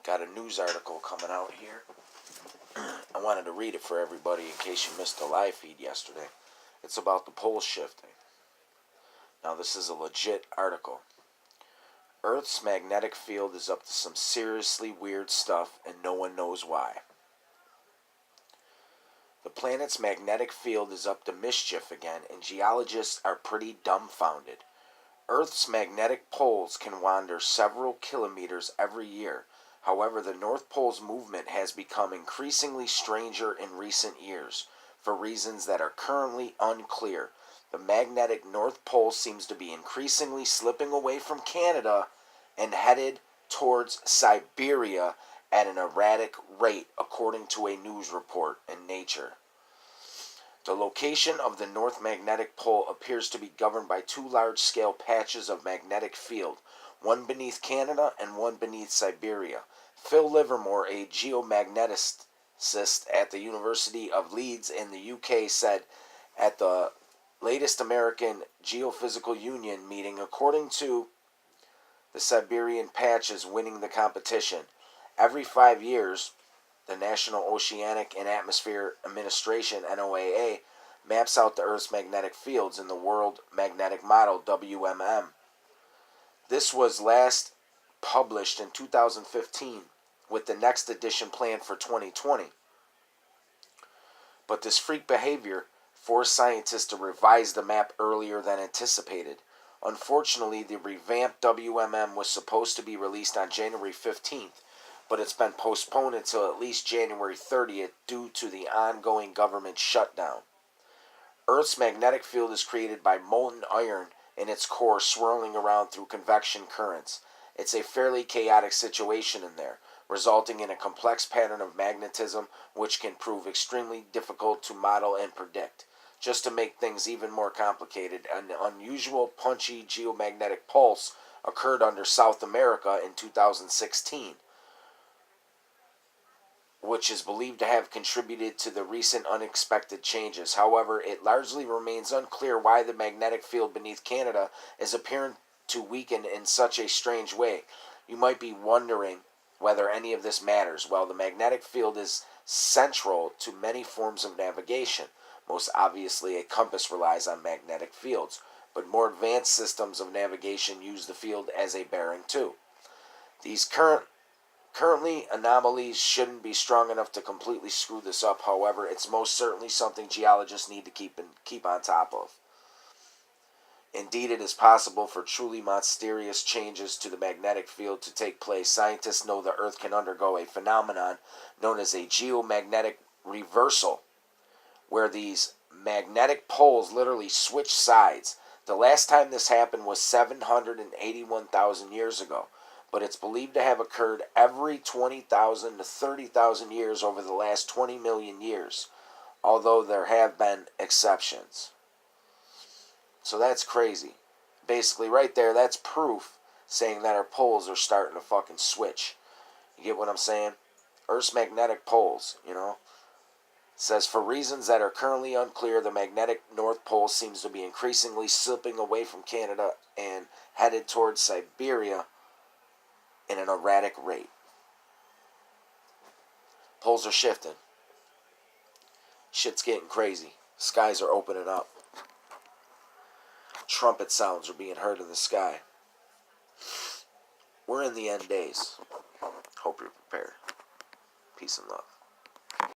Got a news article coming out here. I wanted to read it for everybody in case you missed the live feed yesterday. It's about the pole shifting. Now, this is a legit article. Earth's magnetic field is up to some seriously weird stuff, and no one knows why. The planet's magnetic field is up to mischief again, and geologists are pretty dumbfounded. Earth's magnetic poles can wander several kilometers every year. However, the North Pole's movement has become increasingly stranger in recent years, for reasons that are currently unclear. The magnetic North Pole seems to be increasingly slipping away from Canada and headed towards Siberia at an erratic rate, according to a news report in Nature. The location of the North Magnetic Pole appears to be governed by two large-scale patches of magnetic field, one beneath Canada and one beneath Siberia. Phil Livermore, a geomagneticist at the University of Leeds in the UK, said at the latest American Geophysical Union meeting, according to the Siberian patch is winning the competition. Every 5 years, the National Oceanic and Atmospheric Administration, NOAA, maps out the Earth's magnetic fields in the World Magnetic Model, WMM. This was last published in 2015, with the next edition planned for 2020. But this freak behavior forced scientists to revise the map earlier than anticipated. Unfortunately, the revamped WMM was supposed to be released on January 15th, but it's been postponed until at least January 30th due to the ongoing government shutdown. Earth's magnetic field is created by molten iron in its core swirling around through convection currents. It's a fairly chaotic situation in there, resulting in a complex pattern of magnetism which can prove extremely difficult to model and predict. Just to make things even more complicated, an unusual punchy geomagnetic pulse occurred under South America in 2016, which is believed to have contributed to the recent unexpected changes. However, it largely remains unclear why the magnetic field beneath Canada is appearing to weaken in such a strange way. You might be wondering whether any of this matters. Well, the magnetic field is central to many forms of navigation. Most obviously, a compass relies on magnetic fields, but more advanced systems of navigation use the field as a bearing too. These currently anomalies shouldn't be strong enough to completely screw this up. However, it's most certainly something geologists need to keep on top of. Indeed, it is possible for truly mysterious changes to the magnetic field to take place. Scientists know the Earth can undergo a phenomenon known as a geomagnetic reversal, where these magnetic poles literally switch sides. The last time this happened was 781,000 years ago, but it's believed to have occurred every 20,000 to 30,000 years over the last 20 million years, although there have been exceptions. So that's crazy. Basically, right there, that's proof saying that our poles are starting to fucking switch. You get what I'm saying? Earth's magnetic poles, says for reasons that are currently unclear, the magnetic North Pole seems to be increasingly slipping away from Canada and headed towards Siberia in an erratic rate. Poles are shifting. Shit's getting crazy. Skies are opening up. Trumpet sounds are being heard in the sky. We're in the end days. Hope you're prepared. Peace and love.